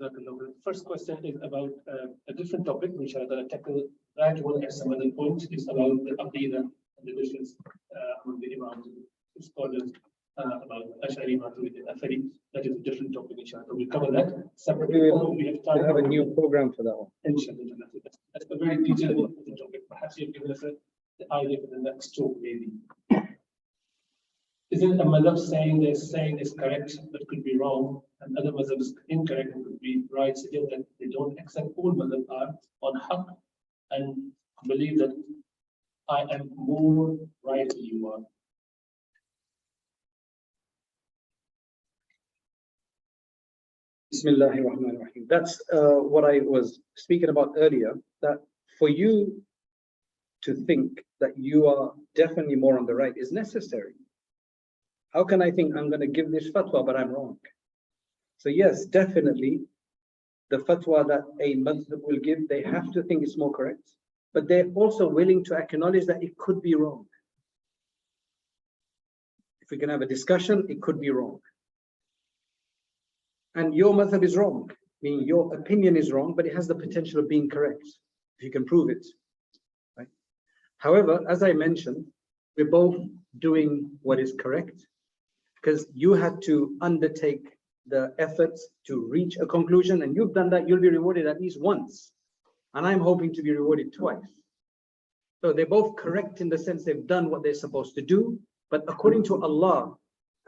The first question is about a different topic, which I'm going to tackle right one at some other point, is about the Aqidah and the difference among the Imams and scholars about Ash'ari, Maturidi, and Athari. That is a different topic, inshallah. We'll cover that separately. We have time. We have a new program for that one. Inshallah. That's a very detailed topic. Perhaps you've given us the idea for the next talk, maybe. Isn't a madhab saying is correct but could be wrong, and other madhabs incorrect and could be right, suggest that they don't accept all madhab are on haqq and believe that I am more right than you are? Bismillahirrahmanirrahim. That's what I was speaking about earlier, that for you to think that you are definitely more on the right is necessary. How can I think I'm going to give this fatwa but I'm wrong? So yes, definitely the fatwa that a madhhab will give, they have to think it's more correct, but they're also willing to acknowledge that it could be wrong. If we can have a discussion, it could be wrong. And your madhhab is wrong, meaning your opinion is wrong, but it has the potential of being correct, if you can prove it. Right? However, as I mentioned, we're both doing what is correct, because you had to undertake the efforts to reach a conclusion, and you've done that. You'll be rewarded at least once, and I'm hoping to be rewarded twice. So they're both correct in the sense they've done what they're supposed to do, but according to Allah,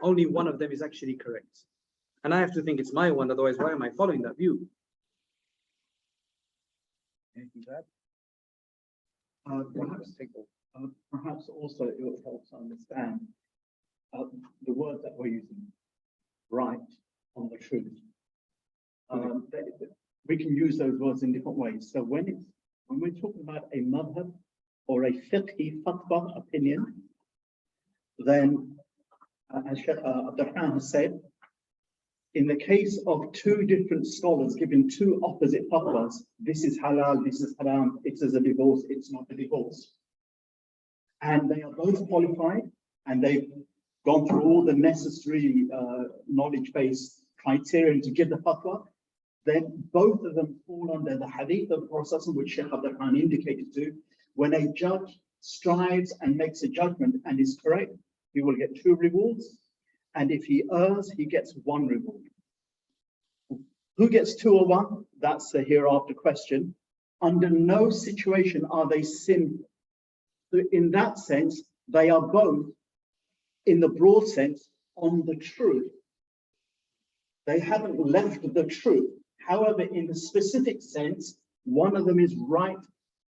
only one of them is actually correct. And I have to think it's my one, otherwise why am I following that view? Anything to add? Perhaps also it will help to understand the word that we're using, right on the truth. We can use those words in different ways. So when we're talking about a madhhab or a fiqhi fatwa opinion, then as Sheikh Abdurrahman has said, in the case of two different scholars giving two opposite fatwas, this is halal, this is haram, it is a divorce, it's not a divorce. And they are both qualified and they've gone through all the necessary knowledge-based criteria to give the fatwa, then both of them fall under the hadith of the Prophet, which Sheikh Abdurrahman indicated to. When a judge strives and makes a judgment and is correct, he will get 2 rewards. And if he errs, he gets 1 reward. Who gets 2 or 1? That's the hereafter question. Under no situation are they sinful. In that sense, they are both, in the broad sense, on the truth. They haven't left the truth. However, in the specific sense, one of them is right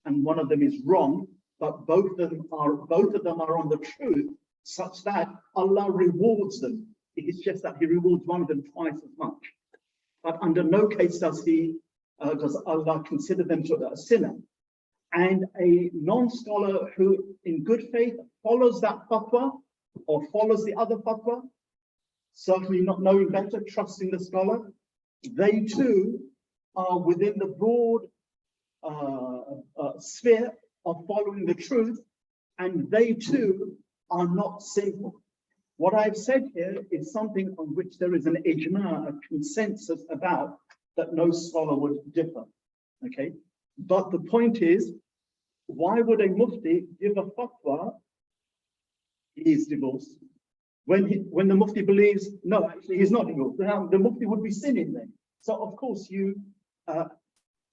and one of them is wrong, but both of them are on the truth, such that Allah rewards them. It's just that He rewards one of them twice as much. But under no case does Allah consider them a sinner. And a non-scholar who, in good faith, follows that fatwa or follows the other fatwa, certainly not knowing better, trusting the scholar, they too are within the broad sphere of following the truth, and they too are not sinful. What I've said here is something on which there is an ijma, a consensus about, that no scholar would differ. Okay, but the point is, why would a mufti give a fatwa he is divorced when the mufti believes no, actually he's not divorced? Now the mufti would be sinning then. So of course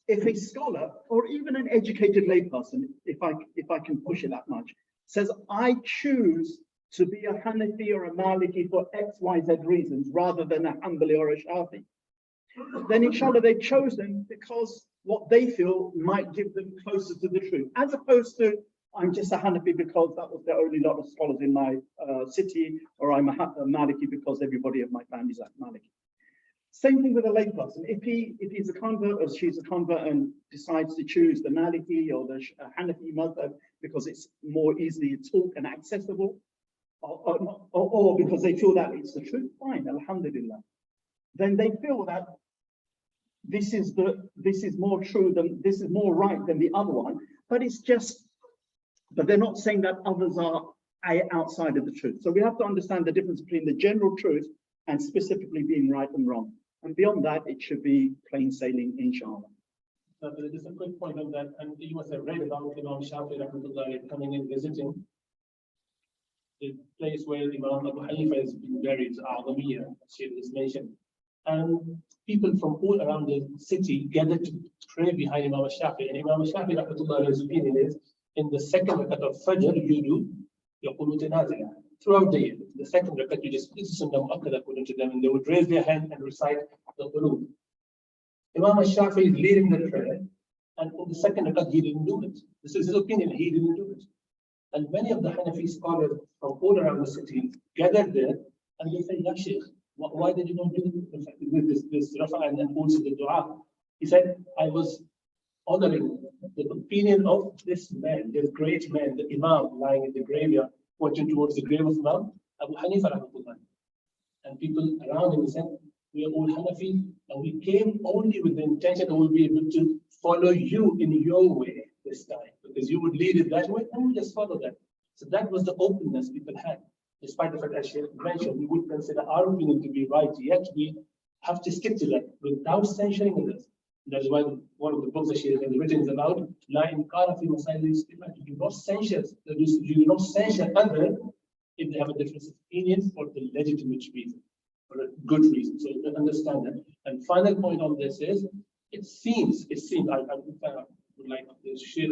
if a scholar or even an educated layperson, if I can push it that much, says I choose to be a Hanafi or a Maliki for X, Y, Z reasons rather than a Hanbali or a Shafi, then inshallah they've chosen because what they feel might give them closer to the truth, as opposed to I'm just a Hanafi because that was the only lot of scholars in my city, or I'm a Maliki because everybody of my family is like Maliki. Same thing with a layperson. If he's a convert or she's a convert and decides to choose the Maliki or the Hanafi madhhab because it's more easily taught and accessible, or because they feel that it's the truth, fine, alhamdulillah. Then they feel that this is more true than, this is more right than the other one, but they're not saying that others are outside of the truth. So we have to understand the difference between the general truth and specifically being right and wrong. And beyond that, it should be plain sailing, inshallah. Just a quick point on that, and you must have read about Imam Shafi rahmatullah coming and visiting the place where Imam Abu Hanifa has been buried, A'zamiyya, Shaykh is mentioned. And people from all around the city gathered to pray behind Imam Shafi. And Imam Shafi rahmatullah, opinion is, in the second rakat of Fajr, you do your qunut nazila. Throughout the year, the second rakat, you just, this is sunnah mu'akkada according to them, and they would raise their hand and recite the qunut. Imam Shafi is leading the prayer, and in the second rakat, he didn't do it. This is his opinion, he didn't do it. And many of the Hanafi scholars from all around the city gathered there, and they said, Ya Shaykh, why did you not do this rafa and also the dua? He said, I was honoring the opinion of this man, this great man, the Imam lying in the graveyard, pointing towards the grave of Imam Abu Hanifa rahmatullah. And people around him said, we are all Hanafi, and we came only with the intention that we'll be able to follow you in your way this time, because you would lead it that way, and we just follow that. So that was the openness people had. Despite the fact that Shaykh mentioned, we would consider our opinion to be right, yet we have to stick to that without censuring others. That's why one of the books that Shaykh has written is about La inkara fi masail al-ijtihad. You do not censure, you do not censure others if they have a difference of opinion for the legitimate reason, for a good reason. So understand that. And final point on this is, it seems, I would like to share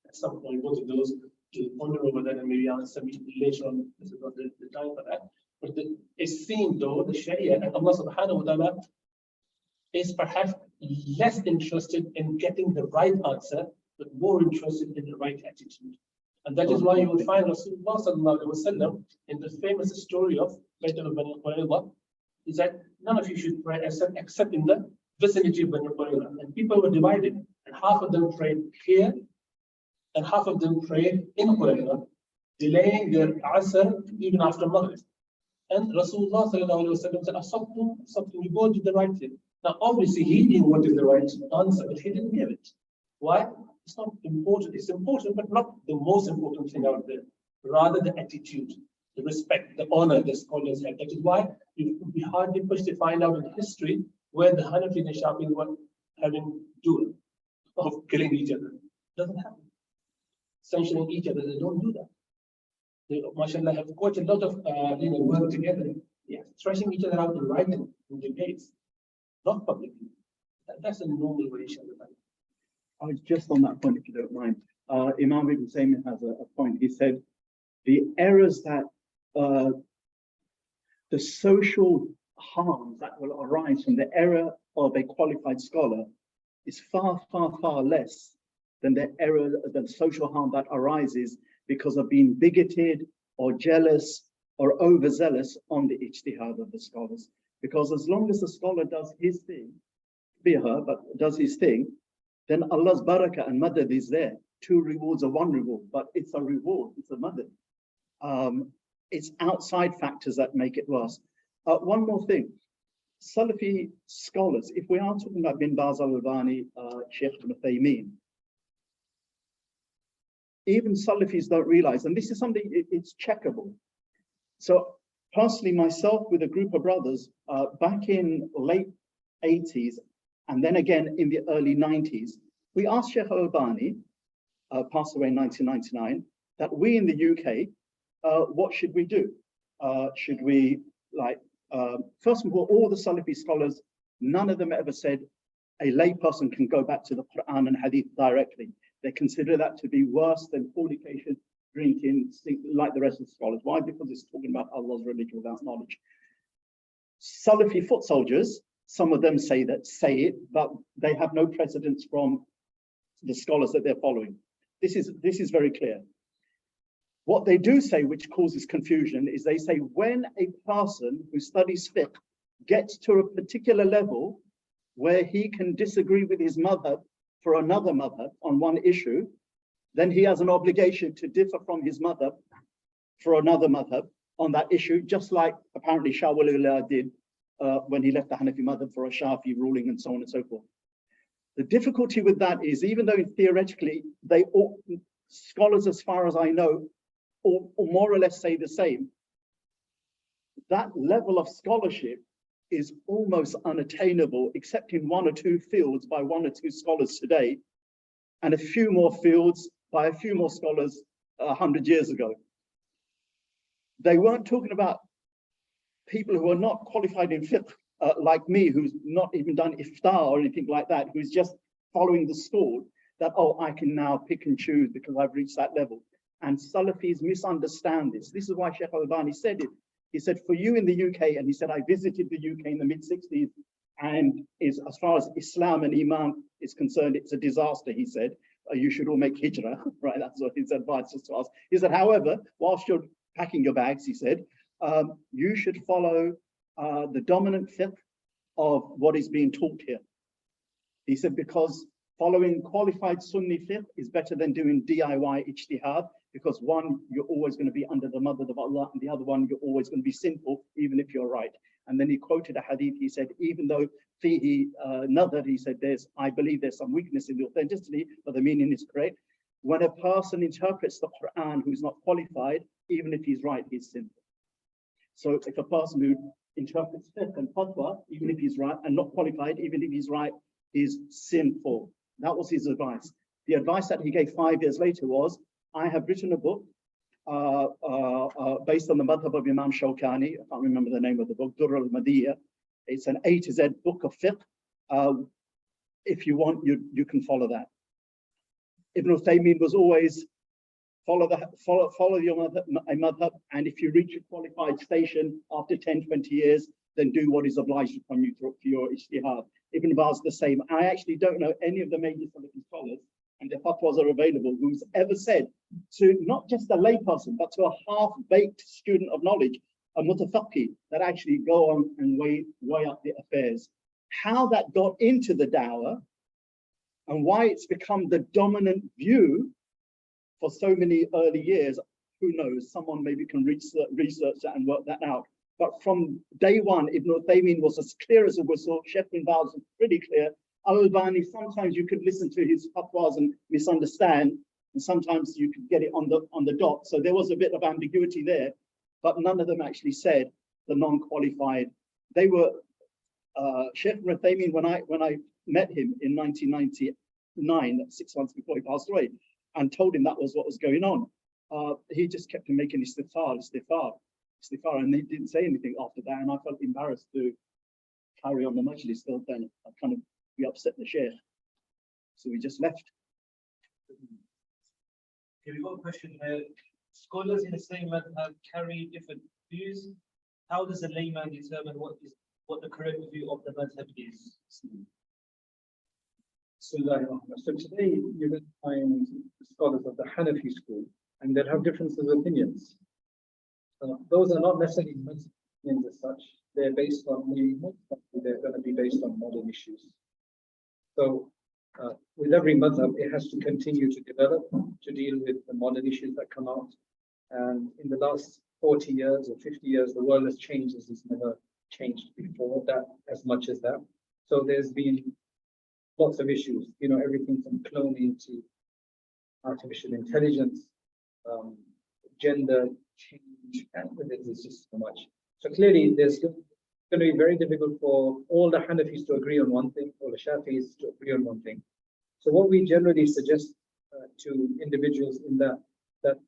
at some point both of those to ponder over that and maybe answer me later on. This is not the time for that. But it seems though the Sharia and Allah subhanahu wa ta'ala is perhaps less interested in getting the right answer, but more interested in the right attitude. And that is why you will find Rasulullah sallallahu alaihi wasallam in the famous story of Bayt al-Bani Qurayza, is that none of you should pray except in the vicinity of Bani Qurayza. And people were divided, and half of them prayed here, and half of them prayed in Qurayza, delaying their Asr even after Maghrib. And Rasulullah sallallahu alaihi wasallam said, Asabtum, you go to the right thing. Now, obviously, he knew what is the right answer, but he didn't give it. Why? It's not important. It's important, but not the most important thing out there. Rather, the attitude, the respect, the honor the scholars have. That is why it would be hardly pushed to find out in history where the Hanafi and Shafi were having duel of killing each other. It doesn't happen. Censuring each other, they don't do that. They, mashallah, have quite a lot of work together. Yeah, thrashing each other out in writing, in debates, not publicly. That's a normal way, inshallah. I was just on that point, if you don't mind. Imam Ibn Taymiyyah has a point. He said the errors that the social harms that will arise from the error of a qualified scholar is far, far, far less than the social harm that arises because of being bigoted or jealous or overzealous on the ijtihad of the scholars. Because as long as the scholar does his thing, be her, but does his thing, then Allah's barakah and madad is there. 2 rewards or 1 reward, but it's a reward, it's a madad. It's outside factors that make it worse. One more thing, Salafi scholars, if we are talking about Bin Baz al-Albani, Shaykh Ibn Uthaymeen, even Salafis don't realize, and this is something, it's checkable. So personally, myself with a group of brothers, back in late 80s, and then again in the early 90s, we asked Shaykh Albani, passed away in 1999, that we in the UK, what should we do? Should we, first of all the Salafi scholars, none of them ever said a lay person can go back to the Quran and Hadith directly. They consider that to be worse than fornication, drinking, like the rest of the scholars. Why? Because it's talking about Allah's religion without knowledge. Salafi foot soldiers, some of them say it, but they have no precedence from the scholars that they're following. This is very clear. What they do say, which causes confusion, is they say when a person who studies fiqh gets to a particular level where he can disagree with his madhhab for another madhhab on one issue, then he has an obligation to differ from his madhhab for another madhhab on that issue, just like apparently Shah Waliullah did when he left the Hanafi madhhab for a Shafi ruling and so on and so forth. The difficulty with that is, even though theoretically they all, scholars as far as I know, or more or less say the same, that level of scholarship is almost unattainable, except in one or two fields by one or two scholars today, and a few more fields by a few more scholars 100 years ago. They weren't talking about people who are not qualified in fiqh, like me, who's not even done iftar or anything like that, who's just following the school, that, oh, I can now pick and choose because I've reached that level. And Salafis misunderstand this. This is why Sheikh Al-Albani said it. He said, for you in the UK, and he said, I visited the UK in the mid-60s, and is, as far as Islam and Iman is concerned, it's a disaster, he said. You should all make hijrah, right? That's what his advice is to us. He said, however, whilst you're packing your bags, he said, you should follow the dominant fiqh of what is being taught here. He said, because following qualified Sunni fiqh is better than doing DIY ijtihad, because one, you're always going to be under the madhhab of Allah, and the other one, you're always going to be sinful, even if you're right. And then he quoted a hadith. He said, even though fihi nadhar, he said, I believe there's some weakness in the authenticity, but the meaning is correct. When a person interprets the Quran who's not qualified, even if he's right, he's sinful. So if a person who interprets fiqh and fatwa, even if he's right and not qualified, even if he's right, is sinful. That was his advice. The advice that he gave 5 years later was, I have written a book based on the madhhab of Imam Shawkani. I can't remember the name of the book, Durr al-Madiyya. It's an A to Z book of fiqh. If you want, you can follow that. Ibn Taymiyyah was always follow your madhhab, and if you reach a qualified station after 10, 20 years, then do what is obliged upon you for your ijtihad. Ibn Baz the same. I actually don't know any of the major Salafi scholars, and their fatwas are available, who's ever said to not just a layperson, but to a half-baked student of knowledge, a mutafaqi, that actually go on and weigh up the affairs. How that got into the dawah and why it's become the dominant view for so many early years, who knows? Someone maybe can research that and work that out. But from day one, Ibn Taymiyyah was as clear as a whistle. Sheikh bin Baz was pretty clear. Al-Albani, sometimes you could listen to his fatwas and misunderstand, and sometimes you could get it on the dot. So there was a bit of ambiguity there, but none of them actually said the non-qualified. They were Sheikh bin Taymiyyah, when I met him in 1999, 6 months before he passed away, and told him that was what was going on. He just kept on making istighfar, and he didn't say anything after that, and I felt embarrassed to carry on the majlis. Still, then I kind of we upset the sheikh, so we just left. Here we got a question here. Scholars in the same madhhab carry different views. How does a layman determine what the correct view of the madhhab is? So today you're going to find scholars of the Hanafi school, and they'll have differences of opinions. Those are not necessarily opinions as such. They're based on they're going to be based on modern issues. So with every madhhab, it has to continue to develop to deal with the modern issues that come out. And in the last 40 years or 50 years, the world has changed as it's never changed before that as much as that. So there's been lots of issues, everything from cloning to artificial intelligence, gender change, and there's just so much. So clearly there's going to be very difficult for all the Hanafis to agree on one thing, or the Shafis to agree on one thing. So what we generally suggest to individuals in that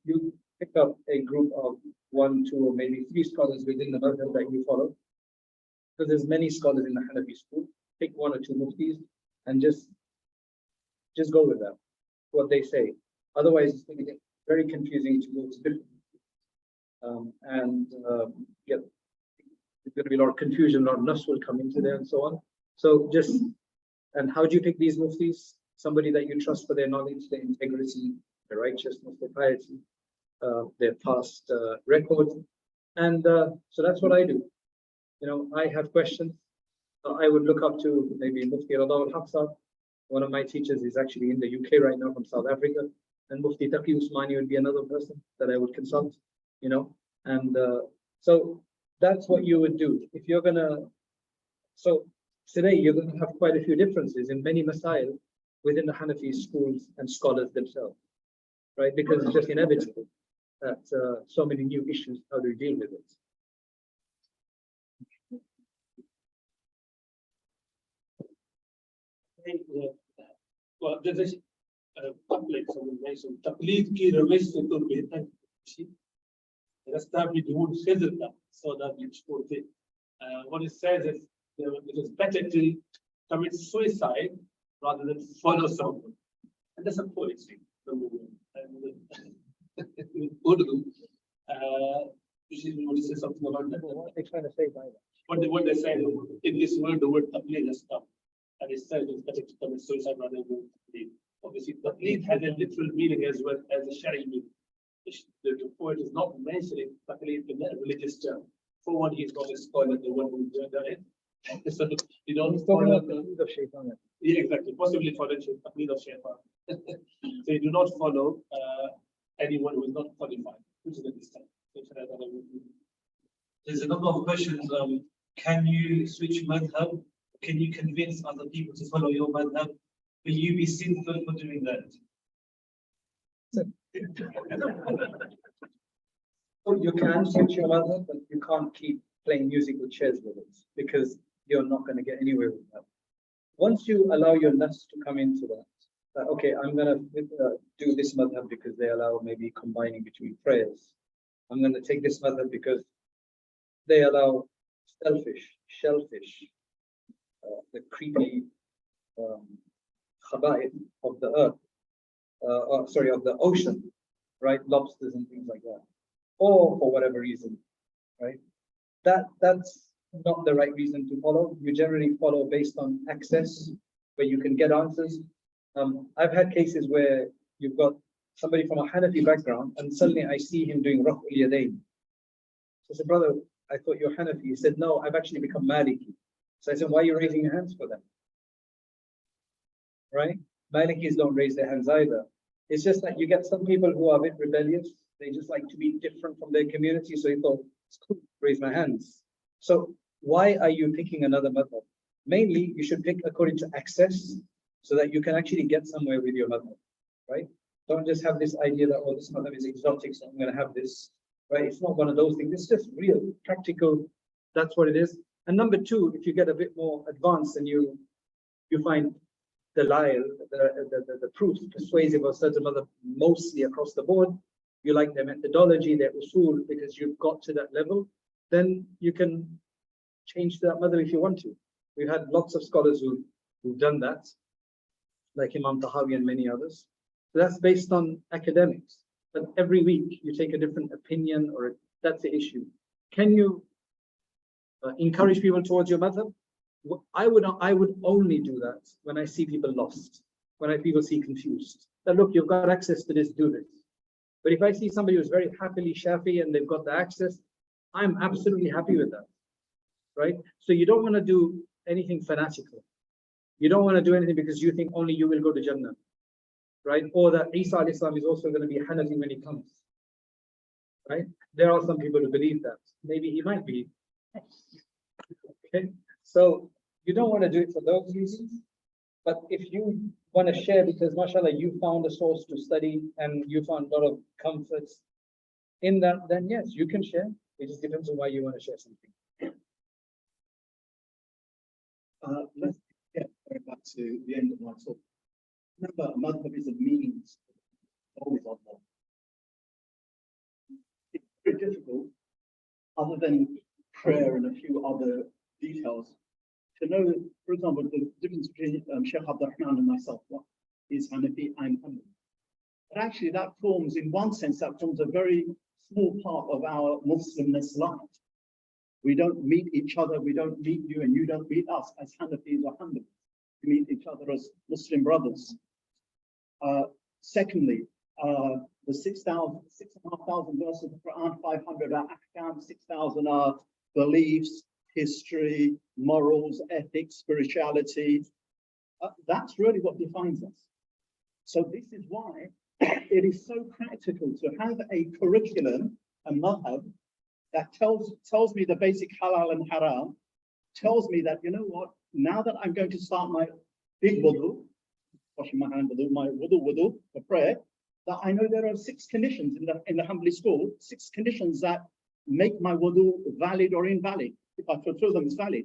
you pick up a group of 1, 2, or maybe 3 scholars within the madhhab that you follow, because there's many scholars in the Hanafi school. Pick 1 or 2 muftis and just go with that, what they say. Otherwise, it's going to get very confusing to go to different there's going to be a lot of confusion, a lot of nuss will come into there and so on. So and how do you pick these muftis? Somebody that you trust for their knowledge, their integrity, their righteousness, their piety, their past record. And so that's what I do. I have questions. I would look up to maybe Mufti Rada al-Haq. One of my teachers is actually in the UK right now from South Africa. And Mufti Taqi Usmani would be another person that I would consult, And so that's what you would do. If you're so today you're going to have quite a few differences in many masail within the Hanafi schools and scholars themselves, right? Because it's just inevitable that so many new issues, how do you deal with it? अब जैसे public समझ तकलीद की रमेश से तो बेहतर रास्ता भी ढूंढ से देता so that we छोड़ते what it says is it is better to commit suicide rather than follow someone, and that's a poetry number one. And in Urdu you say something about that. What are they trying to say by that? What they say in this word, the word taqlid is stuff, and it says it's better to commit suicide rather than taqlid. Obviously, taqlid has a literal meaning as well as a shari meaning. The poet is not mentioning taqlid in a religious term. For one, he's not a scholar, the one who's done it. So you don't He's talking follow about the lead of shaitan. yeah, exactly, possibly follow taqlid of shaitan. So you do not follow anyone who is not qualified, which is a distance. There's a number of questions. Can you switch madhab? Can you convince other people to follow your madhab? Will you be sinful for doing that? So you can switch your madhab, but you can't keep playing musical chairs with it because you're not going to get anywhere with that. Once you allow your nafs to come into that, okay, I'm going to do this madhab because they allow maybe combining between prayers. I'm going to take this madhab because they allow shellfish, the creepy khaba'ith of the earth, of the ocean, right? Lobsters and things like that. Or for whatever reason, right? That's not the right reason to follow. You generally follow based on access, where you can get answers. I've had cases where you've got somebody from a Hanafi background, and suddenly I see him doing Raf'ul Yadayn. So I said, brother, I thought you're Hanafi. He said, no, I've actually become Maliki. So I said, why are you raising your hands for them? Right? Malikis don't raise their hands either. It's just that you get some people who are a bit rebellious. They just like to be different from their community. So he thought, it's cool, raise my hands. So why are you picking another madhab? Mainly, you should pick according to access so that you can actually get somewhere with your madhab, right? Don't just have this idea that, oh, this madhab is exotic, so I'm going to have this, right? It's not one of those things. It's just real, practical. That's what it is. And number two, if you get a bit more advanced and you find the proofs persuasive of certain madhab mostly across the board, you like their methodology, their usul, because you've got to that level, then you can change that madhab if you want to. We've had lots of scholars who've done that, like Imam Tahawi and many others. So that's based on academics. But every week you take a different opinion, or that's the issue. Can you encourage people towards your madhab? I would only do that when I see people lost, when people see confused. That look, you've got access to this, do this. But if I see somebody who's very happily Shafi and they've got the access, I'm absolutely happy with that, right? So you don't want to do anything fanatical. You don't want to do anything because you think only you will go to Jannah, right? Or that Isa alayhi salam is also going to be Hanafi when he comes, right? There are some people who believe that. Maybe he might be. Okay, so you don't want to do it for those reasons. But if you want to share because, mashallah, you found a source to study and you found a lot of comforts in that, then yes, you can share. It just depends on why you want to share something. Let's get back to the end of my talk. Remember, madhab is a means, always on one. It's very difficult, other than prayer and a few other details, to know, for example, the difference between Sheikh Abdurrahman and myself. What is Hanafi? I'm Hanafi. But actually, that forms, in one sense, that forms a very small part of our Muslimness life. We don't meet each other, we don't meet you, and you don't meet us as Hanafis or Hanbali. We meet each other as Muslim brothers. Secondly, the 6,500 verses of the Quran, 500 are ahkam, 6,000 are beliefs, history, morals, ethics, spirituality. That's really what defines us. So this is why it is so practical to have a curriculum, a madhab, that tells me the basic halal and haram, tells me that, you know what, now that I'm going to start my big wudu, washing my hand, my wudu for prayer, that I know there are 6 conditions in the Hanbali school, 6 conditions that make my wudu valid or invalid. If I fulfill them, it's valid.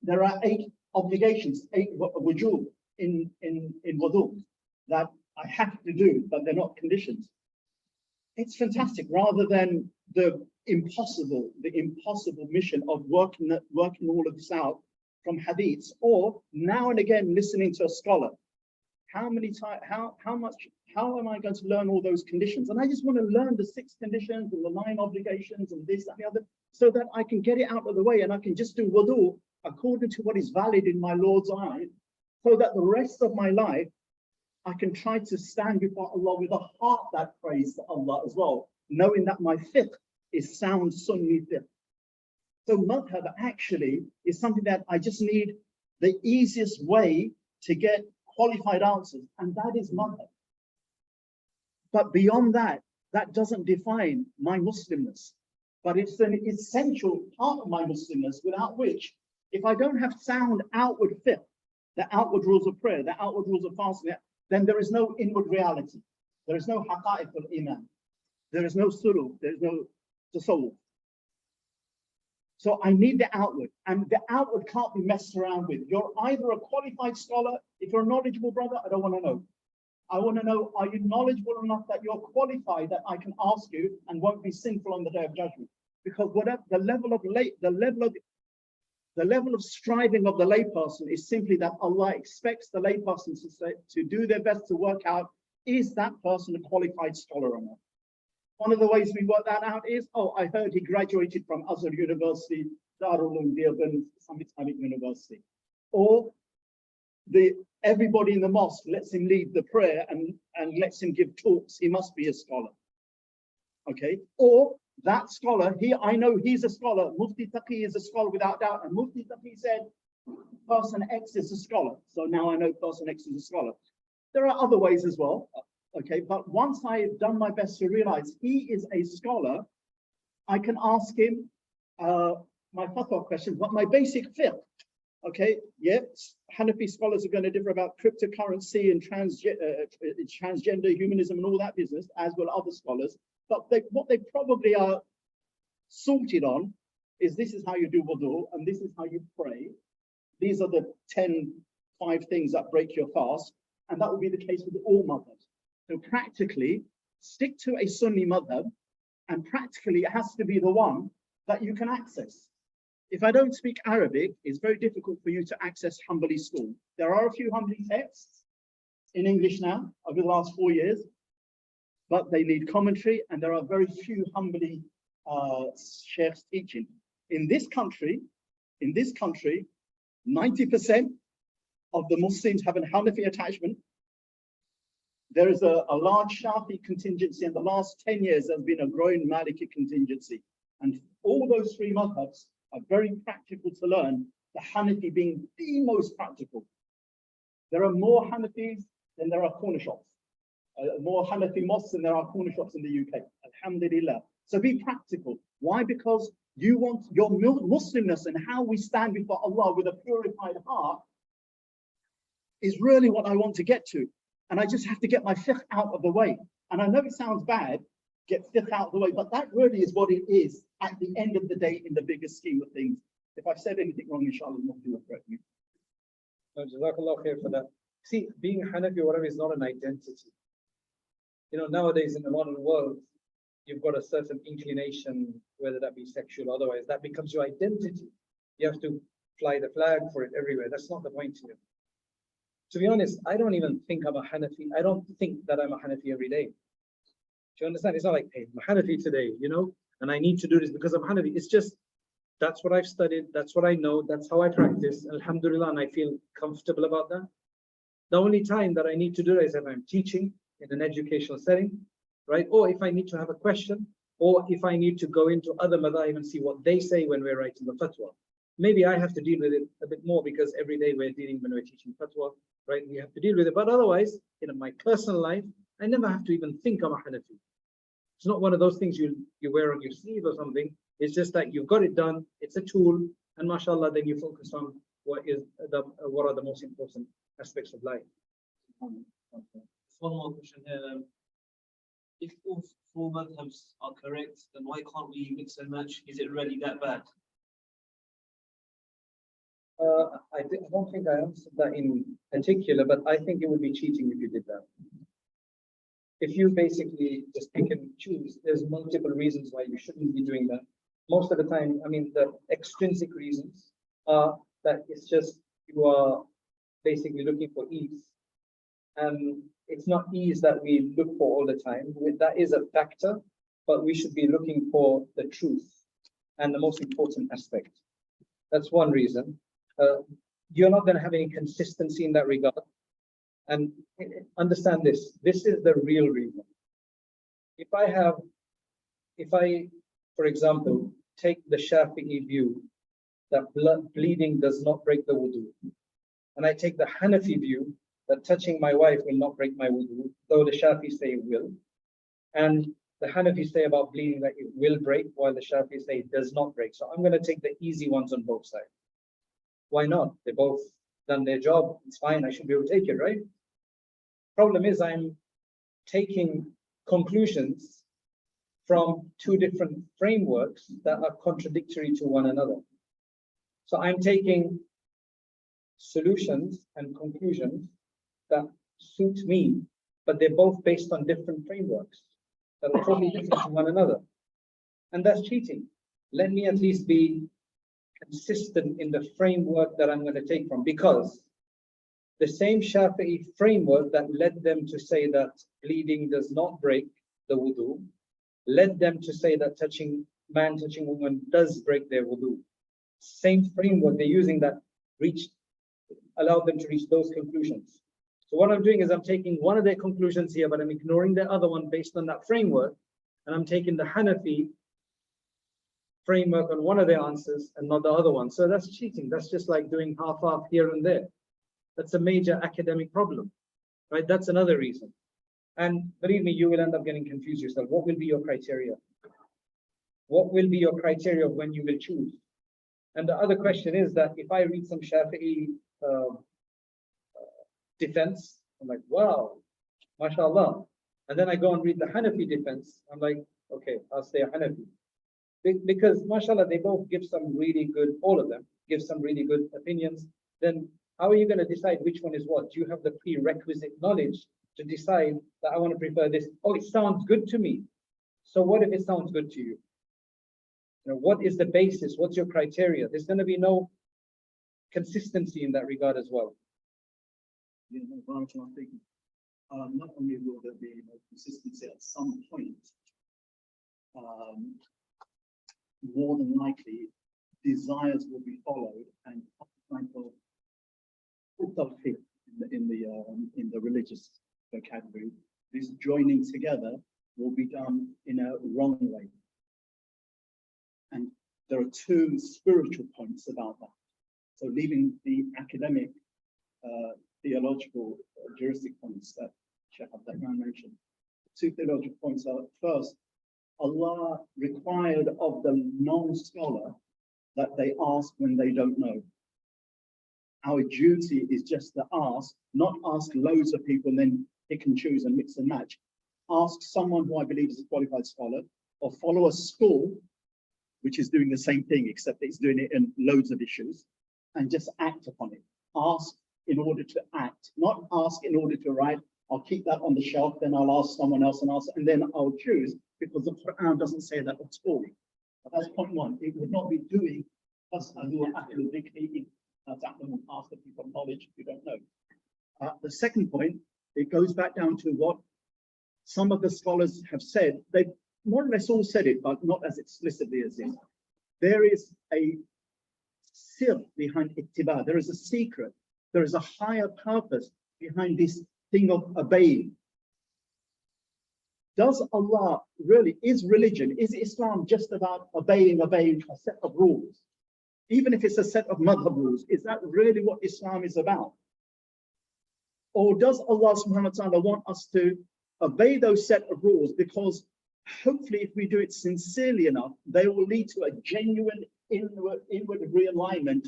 There are 8 obligations, 8 wujub, in wudu that I have to do, but they're not conditions. It's fantastic, rather than the impossible mission of working all of this out from hadiths, or now and again listening to a scholar. How many times, how am I going to learn all those conditions? And I just want to learn the 6 conditions and the 9 obligations and this and the other, so that I can get it out of the way and I can just do wudu according to what is valid in my Lord's eyes, so that the rest of my life I can try to stand before Allah with a heart that prays to Allah as well, knowing that my fiqh is sound Sunni fiqh. So madhhab actually is something that I just need the easiest way to get qualified answers, and that is madhhab. But beyond that, that doesn't define my Muslimness, but it's an essential part of my Muslimness, without which, if I don't have sound outward fiqh, the outward rules of prayer, the outward rules of fasting, then there is no inward reality. There is no haqa'iq al-iman. There is no suluk, there is no tasawwuf. So I need the outward, and the outward can't be messed around with. You're either a qualified scholar. If you're a knowledgeable brother, I don't want to know. I want to know, are you knowledgeable enough that you're qualified that I can ask you and won't be sinful on the day of judgment? Because whatever the level of striving of the layperson is simply that Allah expects the layperson to do their best to work out, is that person a qualified scholar or not? One of the ways we work that out is, oh, I heard he graduated from Azhar University, Darul Uloom Deoband, some Islamic university. Or everybody in the mosque lets him lead the prayer and lets him give talks, he must be a scholar. Okay, or that scholar, I know he's a scholar, Mufti Taqi is a scholar without doubt, and Mufti Taqi said, person X is a scholar. So now I know person X is a scholar. There are other ways as well. Okay, but once I've done my best to realize he is a scholar, I can ask him my fatwa questions, but my basic fiqh. Okay, yes, Hanafi scholars are going to differ about cryptocurrency and transgender humanism and all that business, as will other scholars. But what they probably are sorted on is, this is how you do wudu and this is how you pray. These are the 5 things that break your fast, and that will be the case with all madhabs. So practically, stick to a Sunni madhab, and practically it has to be the one that you can access. If I don't speak Arabic, it's very difficult for you to access Hanbali school. There are a few Hanbali texts in English now over the last 4 years, but they need commentary, and there are very few Hanbali sheikhs teaching. In this country, 90% of the Muslims have an Hanafi attachment. There is a large Shafi contingency. In the last 10 years, there's been a growing Maliki contingency. And all those 3 madhabs are very practical to learn, the Hanafi being the most practical. There are more Hanafis than there are corner shops. More Hanafi mosques than there are corner shops in the UK. Alhamdulillah. So be practical. Why? Because you want your Muslimness and how we stand before Allah with a purified heart is really what I want to get to. And I just have to get my fiqh out of the way. And I know it sounds bad, get fiqh out of the way, but that really is what it is at the end of the day in the bigger scheme of things. If I've said anything wrong, inshallah, Mufti will correct me. Jazakallah khair for that. See, being Hanafi or whatever is not an identity. You know, nowadays in the modern world, you've got a certain inclination, whether that be sexual or otherwise, that becomes your identity. You have to fly the flag for it everywhere. That's not the point here. To be honest, I don't even think I'm a Hanafi. I don't think that I'm a Hanafi every day. Do you understand? It's not like, hey, I'm a Hanafi today, you know, and I need to do this because I'm Hanafi. It's just, that's what I've studied. That's what I know. That's how I practice. Alhamdulillah, and I feel comfortable about that. The only time that I need to do it is if I'm teaching in an educational setting, right? Or if I need to have a question, or if I need to go into other madhahib and see what they say when we're writing the fatwa. Maybe I have to deal with it a bit more because every day we're dealing when we're teaching fatwa, right? We have to deal with it. But otherwise, in my personal life, I never have to even think I'm a Hanafi. It's not one of those things you wear on your sleeve or something. It's just that you've got it done. It's a tool, and mashallah, then you focus on what are the most important aspects of life. One more question here. If all 4 madhabs are correct, then why can't we mix and match? Is it really that bad? I don't think I answered that in particular, but I think it would be cheating if you did that. If you basically just pick and choose, there's multiple reasons why you shouldn't be doing that. Most of the time, I mean, the extrinsic reasons are that it's just you are basically looking for ease. And it's not ease that we look for all the time. That is a factor, but we should be looking for the truth and the most important aspect. That's one reason. You're not going to have any consistency in that regard. And understand this, this is the real reason. If I, for example, take the Shafi'i view that bleeding does not break the wudu, and I take the Hanafi view that touching my wife will not break my wudu, though the Shafi'i say it will, and the Hanafi say about bleeding that it will break, while the Shafi'i say it does not break. So I'm going to take the easy ones on both sides. Why not? They both done their job. It's fine. I should be able to take it, right? Problem is, I'm taking conclusions from two different frameworks that are contradictory to one another. So I'm taking solutions and conclusions that suit me, but they're both based on different frameworks that are totally different to one another. And that's cheating. Let me at least be consistent in the framework that I'm going to take from, because the same Shafi'i framework that led them to say that bleeding does not break the wudu, led them to say that man touching woman does break their wudu. Same framework they're using that allowed them to reach those conclusions. So what I'm doing is I'm taking one of their conclusions here, but I'm ignoring the other one based on that framework. And I'm taking the Hanafi framework on one of their answers and not the other one. So that's cheating. That's just like doing half here and there. That's a major academic problem, right? That's another reason. And believe me, you will end up getting confused yourself. What will be your criteria? What will be your criteria of when you will choose? And the other question is that if I read some Shafi'i defense, I'm like, wow, mashallah. And then I go and read the Hanafi defense, I'm like, okay, I'll stay a Hanafi. Because mashallah, they both give some really good, all of them give some really good opinions. Then how are you going to decide which one is what? Do you have the prerequisite knowledge to decide that I want to prefer this? Oh, it sounds good to me. So what if it sounds good to you? You know, what is the basis? What's your criteria? There's going to be no consistency in that regard as well. You know, barakallahu feekum. Not only will there be no consistency at some point, more than likely desires will be followed, and in the religious vocabulary, this joining together will be done in a wrong way. And there are two spiritual points about that. So leaving the academic theological juristic points that Sheikh Abdurrahman mentioned, two theological points are: first, Allah required of the non-scholar that they ask when they don't know. Our duty is just to ask, not ask loads of people and then pick and choose and mix and match. Ask someone who I believe is a qualified scholar, or follow a school which is doing the same thing, except it's doing it in loads of issues, and just act upon it. Ask in order to act, not ask in order to write. I'll keep that on the shelf, then I'll ask someone else and then I'll choose, because the Quran doesn't say that at all. But that's point one. It would not be doing ask the people knowledge if you don't know. The second point, it goes back down to what some of the scholars have said. They've more or less all said it, but not as explicitly as this. There is a sir behind ittiba. There is a secret. There is a higher purpose behind this thing of obeying. Does Allah really, is religion, is Islam just about obeying a set of rules? Even if it's a set of madhhab rules, is that really what Islam is about? Or does Allah subhanahu wa ta'ala want us to obey those set of rules because hopefully if we do it sincerely enough, they will lead to a genuine inward realignment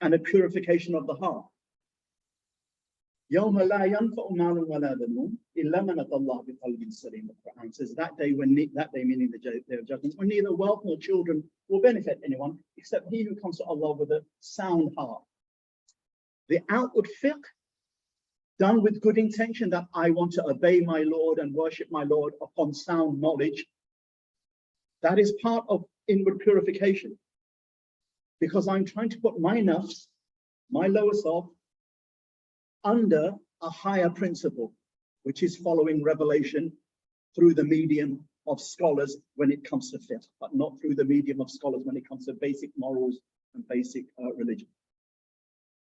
and a purification of the heart? يوم لا ينفع مال ولا بنون إلا من أتى الله بقلب سليم. The Quran says that day meaning the day of judgment, when neither wealth nor children will benefit anyone except he who comes to Allah with a sound heart. The outward fiqh done with good intention, that I want to obey my Lord and worship my Lord upon sound knowledge, that is part of inward purification, because I'm trying to put my nafs, my lower self, under a higher principle, which is following revelation through the medium of scholars when it comes to fiqh, but not through the medium of scholars when it comes to basic morals and basic religion.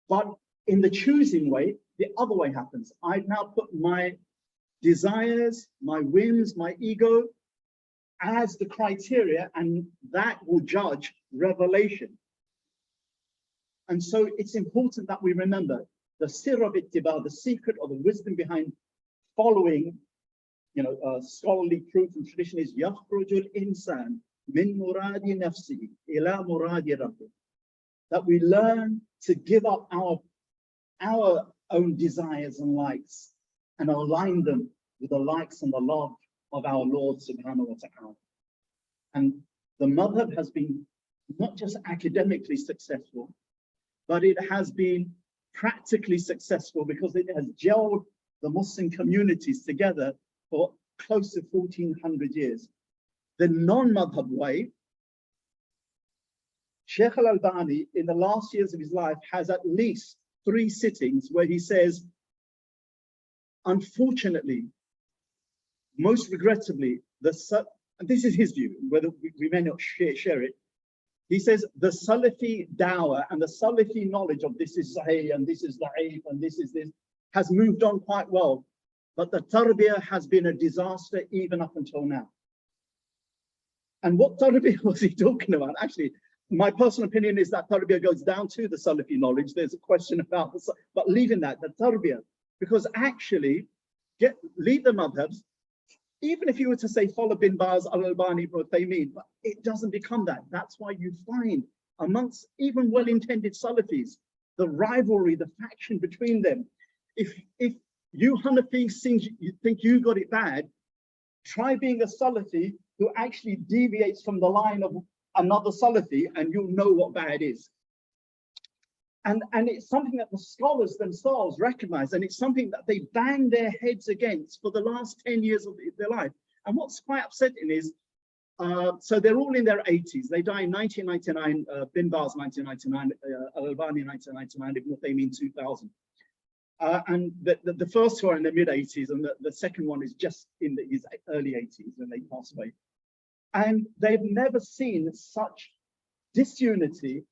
But in the choosing way, the other way happens. I now put my desires, my whims, my ego as the criteria, and that will judge revelation. And so it's important that we remember the sirr of ittiba, the secret or the wisdom behind following, scholarly proof and tradition is yakhrujul insan min muradi nafsi ila muradi rabbi. That we learn to give up our own desires and likes and align them with the likes and the love of our Lord subhanahu wa ta'ala. And the madhhab has been not just academically successful, but it has been practically successful because it has gelled the Muslim communities together for close to 1400 years. The non-madhhab way, Sheikh Al-Albani in the last years of his life has at least 3 sittings where he says, unfortunately, most regrettably, and this is his view, whether we may not share it, he says the Salafi dawah and the Salafi knowledge of this is Sahih and this is Da'if and this is this has moved on quite well, but the tarbiyah has been a disaster even up until now. And what tarbiyah was he talking about? Actually, my personal opinion is that tarbiyah goes down to the Salafi knowledge. There's a question about this, but leaving that, the tarbiyah, because actually, leave the madhabs. Even if you were to say follow bin Baz, Al-Albani, Ibn Taymiyyah, but it doesn't become that. That's why you find amongst even well-intended Salafis, the rivalry, the faction between them. If you Hanafis think you got it bad, try being a Salafi who actually deviates from the line of another Salafi and you'll know what bad is. And it's something that the scholars themselves recognize, and it's something that they bang their heads against for the last 10 years of their life. And what's quite upsetting is, so they're all in their 80s. They die in 1999, Bin Baz 1999, Al-Albani 1999, Ibn Taymiyyah in 2000. And the first two are in their mid-80s, and the second one is just in his early 80s when they pass away. And they've never seen such disunity,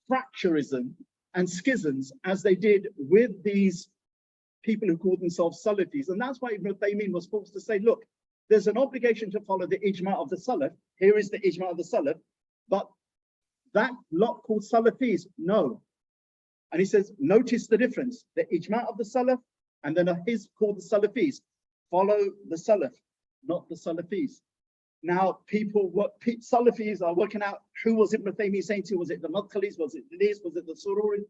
fracturism, and schisms as they did with these people who call themselves Salafis. And that's why Ibn Taymiyyah was forced to say, look, there's an obligation to follow the ijma of the Salaf. Here is the ijma of the Salaf. But that lot called Salafis, no. And he says, notice the difference. The ijma of the Salaf and then his called the Salafis. Follow the Salaf, not the Salafis. Now, Salafis are working out who was Ibn Taymiyyah saying to? Was it the Madkhalis? Was it this? Was it the Sururi?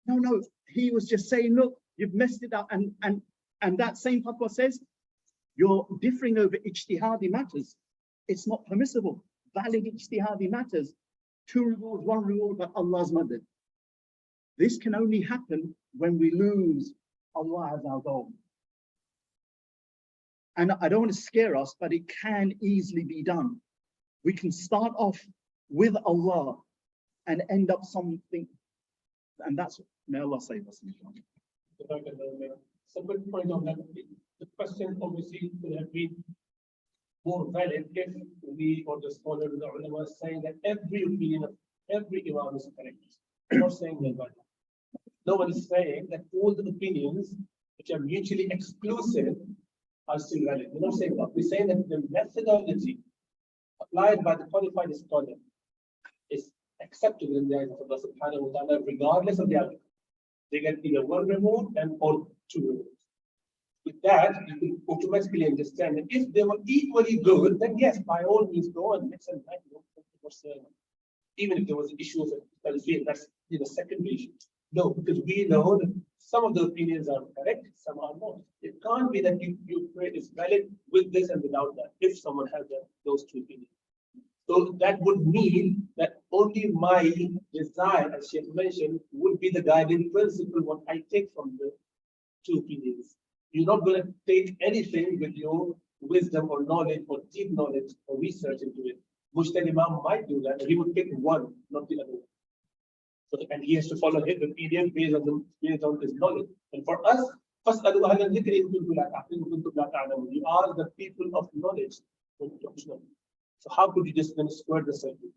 No, he was just saying, look, you've messed it up. And that same fatwa says, you're differing over ijtihadi matters. It's not permissible. Valid ijtihadi matters. 2 rewards, 1 reward by Allah's madad. This can only happen when we lose Allah as our goal. And I don't want to scare us, but it can easily be done. We can start off with Allah and end up something, and that's, may Allah save us. Some good point on that. The question obviously would have been more valid if we or the scholar, the ulama, saying that every opinion of every imam is correct. We're not saying that, but no one is saying that all the opinions which are mutually exclusive are still valid. We're not saying that. We're saying that the methodology applied by the qualified scholar is acceptable in the eyes of Allah subhanahu wa ta'ala, regardless of the outcome. They get either 1 reward or 2 rewards. With that, you can automatically understand that if they were equally good, then yes, by all means, go on, mix and match. Even if there was an issue of that's secondary issue. No, because we know that some of the opinions are correct, some are not. It can't be that you pray is valid with this and without that, if someone has those two opinions. So that would mean that only my desire, as Sheikh mentioned, would be the guiding principle, what I take from the two opinions. You're not going to take anything with your wisdom or knowledge or deep knowledge or research into it. Mujtahid Imam might do that, but he would pick one, not the other one. So, and he has to follow his opinion based on his knowledge. And for us, first, you are the people of knowledge. So how could you just then square the circle?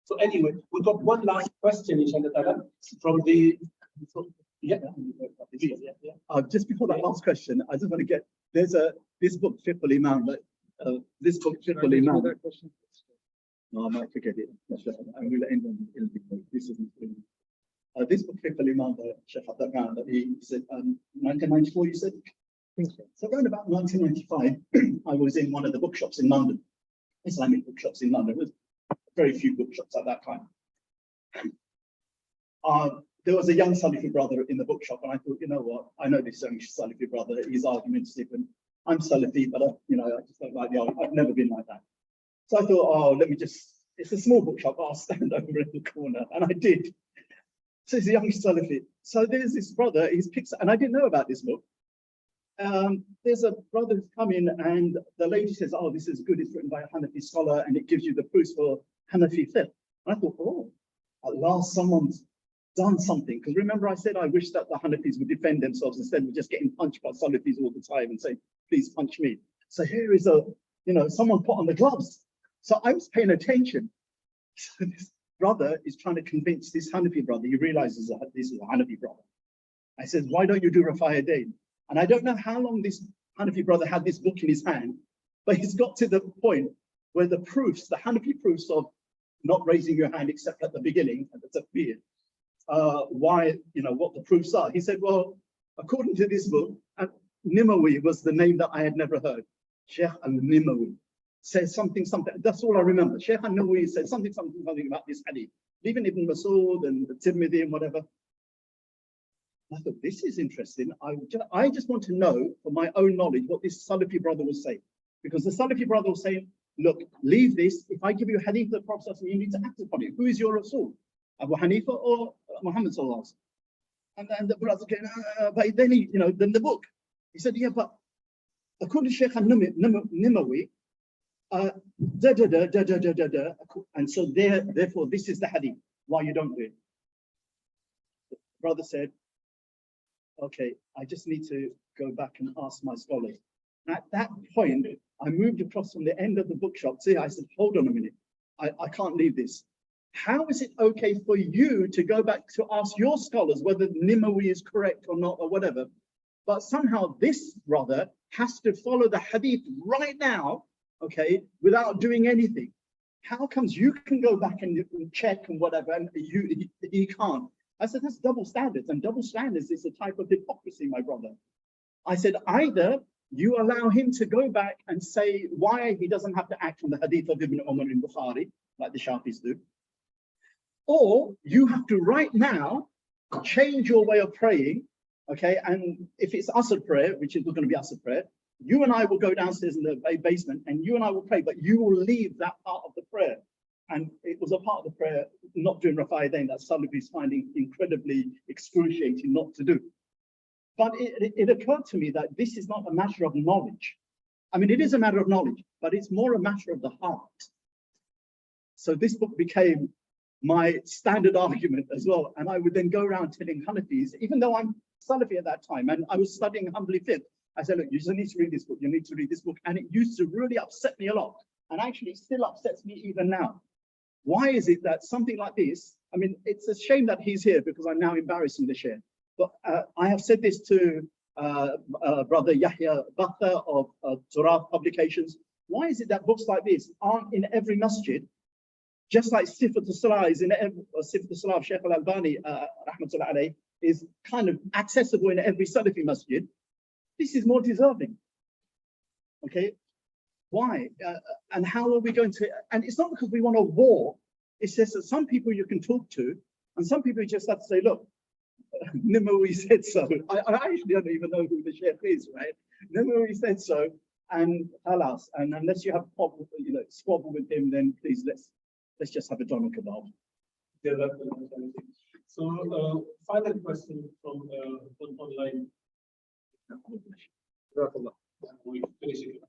So anyway, we got one last question, inshallah, from the. Just before that last question, I just want to get, there's this book, Fiqh al-Imam, this book, Fiqh al-Imam. No, I might forget it. I will end on this isn't this book, Fiqh al-Imam, Sheikh Abdurrahman, that he said, 1994, you said? I think so. So around about 1995, I was in one of the bookshops in London, Islamic bookshops in London. There was very few bookshops at that time. There was a young Salafi brother in the bookshop, and I thought, you know what? I know this young Salafi brother. His arguments different. I'm Salafi, but I just don't like the argument. I've never been like that. So I thought, oh, let me just. It's a small bookshop. I'll stand over in the corner, and I did. So he's a young Salafi. So there's this brother. He's picked, and I didn't know about this book. There's a brother who's come in, and the lady says, "Oh, this is good. It's written by a Hanafi scholar, and it gives you the proofs for Hanafi fiqh." And I thought, oh, at last someone's done something. Because remember, I said I wish that the Hanafis would defend themselves instead of just getting punched by Salafis all the time and saying, "Please punch me." So here is someone put on the gloves. So I was paying attention. So this brother is trying to convince this Hanafi brother. He realizes that this is a Hanafi brother. I said, "Why don't you do Rafa Yadayn?" And I don't know how long this Hanafi brother had this book in his hand, but he's got to the point where the proofs, the Hanafi proofs of not raising your hand except at the beginning, at the takbir, what the proofs are. He said, well, according to this book, Nimawi was the name that I had never heard. Sheikh al-Nimawi says something. That's all I remember. Sheikh al-Nimawi said something about this hadith. Even Ibn Masud and the Tirmidhi and whatever. I thought, this is interesting. I just want to know, for my own knowledge, what this Salafi brother was saying. Because the Salafi brother was saying, look, leave this. If I give you a hadith of the Prophet, you need to act upon it. Who is your Rasul? Abu Hanifa or Muhammad sallallahu alaihi wasallam? And the brother came, but then then the book. He said, yeah, but according to Sheikh al-Nimawi, and so therefore this is the hadith. Why you don't do it? The brother said, okay, I just need to go back and ask my scholars. At that point, I moved across from the end of the bookshop. See, I said, hold on a minute. I can't leave this. How is it okay for you to go back to ask your scholars whether Nimawi is correct or not or whatever? But somehow this brother has to follow the hadith right now, okay, without doing anything. How comes you can go back and check and whatever, and he can't? I said, that's double standards, and double standards is a type of hypocrisy, my brother. I said, either you allow him to go back and say why he doesn't have to act on the hadith of Ibn Umar in Bukhari, like the Shafis do, or you have to right now change your way of praying, okay? And if it's Asr prayer, which is going to be Asr prayer, you and I will go downstairs in the basement and you and I will pray, but you will leave that part of the prayer. And it was a part of the prayer, not doing Rafa Yadayn, that Salafi is finding incredibly excruciating not to do. But it occurred to me that this is not a matter of knowledge. I mean, it is a matter of knowledge, but it's more a matter of the heart. So this book became my standard argument as well. And I would then go around telling Hanafis, even though I'm Salafi at that time, and I was studying humbly fiqh, I said, look, you just need to read this book. You need to read this book. And it used to really upset me a lot. And actually, it still upsets me even now. Why is it that something like this, I mean, it's a shame that he's here because I'm now embarrassing the share. But I have said this to Brother Yahya Bakr of Turaf Publications. Why is it that books like this aren't in every masjid? Just like Sifat al-Salah is in every, Sifat al-Salah of Sheikh al-Albani, rahmatullah alayh, is kind of accessible in every Salafi masjid. This is more deserving. Okay, why? And how are we going to? And it's not because we want a war. It's just that some people you can talk to, and some people you just have to say, look, Nimawi said so. I actually don't even know who the sheikh is, right? Nimawi said so, and halas. And unless you have a problem, squabble with him, then please let's just have a doner kebab. Yeah, so, final question from online. We finish it.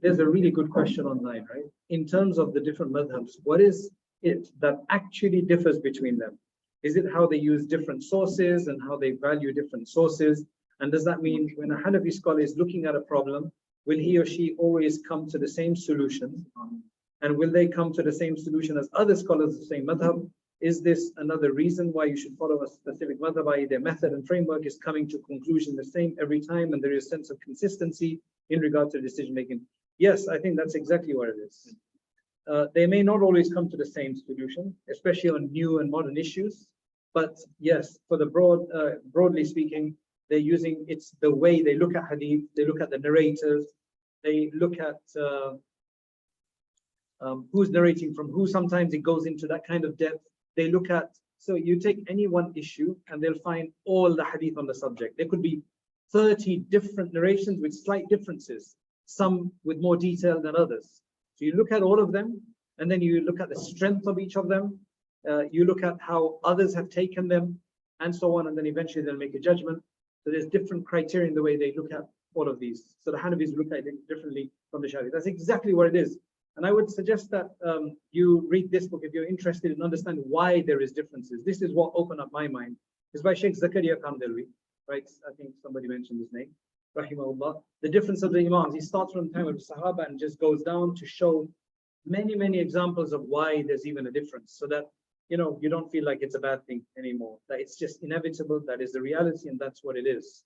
There's a really good question online, right? In terms of the different madhabs, what is it that actually differs between them? Is it how they use different sources and how they value different sources? And does that mean when a Hanafi scholar is looking at a problem, will he or she always come to the same solution? And will they come to the same solution as other scholars of the same madhab? Is this another reason why you should follow a specific madhab, i.e. their method and framework is coming to conclusion the same every time and there is a sense of consistency in regard to decision making? Yes, I think that's exactly what it is. They may not always come to the same solution, especially on new and modern issues. But yes, for the broadly speaking, they're using, it's the way they look at hadith, they look at the narrators, they look at who's narrating from who. Sometimes it goes into that kind of depth. They look at, so you take any one issue and they'll find all the hadith on the subject. There could be 30 different narrations with slight differences, some with more detail than others. So you look at all of them and then you look at the strength of each of them. You look at how others have taken them and so on, and then eventually they'll make a judgment. So there's different criteria in the way they look at all of these. So the Hanafis look at it differently from the Shafi'is. That's exactly what it is. And I would suggest that you read this book if you're interested in understanding why there is differences. This is what opened up my mind. It's by Sheikh Zakaria Khan Delvi, right? I think somebody mentioned his name, rahimahullah. The difference of the Imams, he starts from the time of the Sahaba and just goes down to show many, many examples of why there's even a difference, so that you don't feel like it's a bad thing anymore, that it's just inevitable, that is the reality, and that's what it is.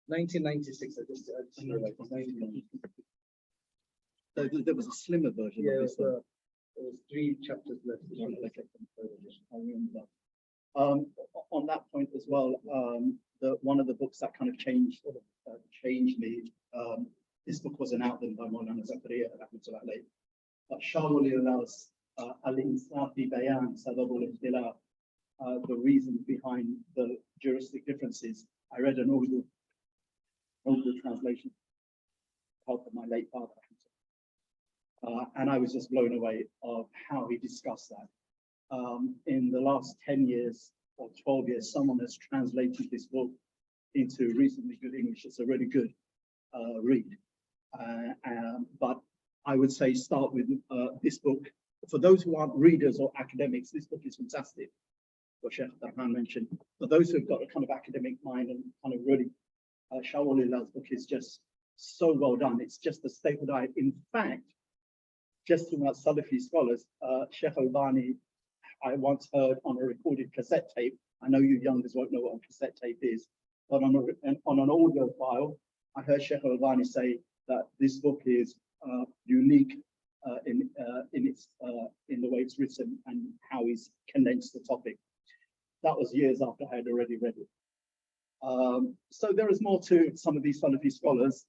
1996, I just realized, 1996. There was a slimmer version Yeah, of this. there was 3 chapters left. I remember that. On that point as well, one of the books that kind of changed me. This book wasn't out then by Maulana Zakaria, but Shawali allows Al-Insafi Bayan Sababul Ikhtilaf, the reasons behind the juristic differences. I read an Urdu translation of my late father. And I was just blown away of how he discussed that. In the last 10 years or 12 years, someone has translated this book into reasonably good English. It's a really good read. But I would say start with this book. For those who aren't readers or academics, this book is fantastic. What Sheikh Abdurrahman mentioned. For those who've got a kind of academic mind and kind of really, Shawali's book is just so well done. It's just a staple diet. In fact, just about Salafi scholars, Sheikh Albani, I once heard on a recorded cassette tape. I know you youngers won't know what a cassette tape is, but on an audio file, I heard Sheikh Albani say that this book is unique in the way it's written and how he's condensed the topic. That was years after I had already read it. So there is more to some of these Salafi scholars.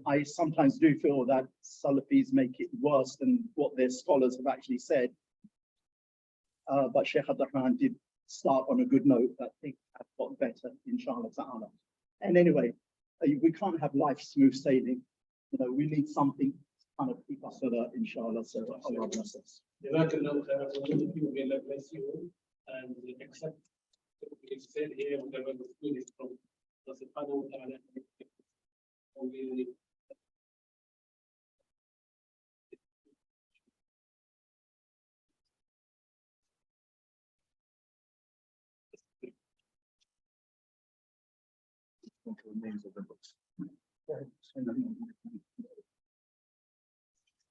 I sometimes do feel that Salafis make it worse than what their scholars have actually said. But Sheikh Abdurrahman did start on a good note that things have got better, inshallah ta'ala. And anyway, we can't have life smooth sailing. We need something to kind of keep us with inshallah. So Allah bless us. Bless you and accept what we said here, whatever the food is from Allah subhanahu wa ta'ala. Names of the books.